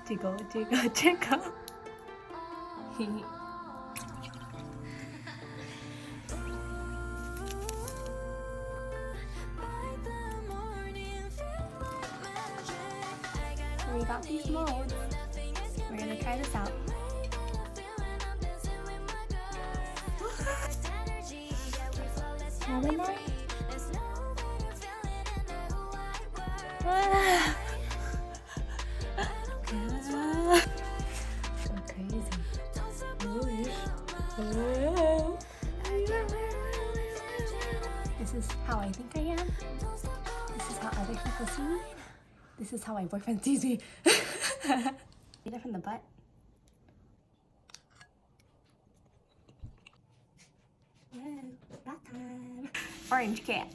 Jiggle, jiggle, jiggle. We got these molds. We're gonna try this out. More in there? So crazy. This is how I think I am. This is how other people see me. This is how my boyfriend sees me. Either from the butt. Bath time. Orange cat.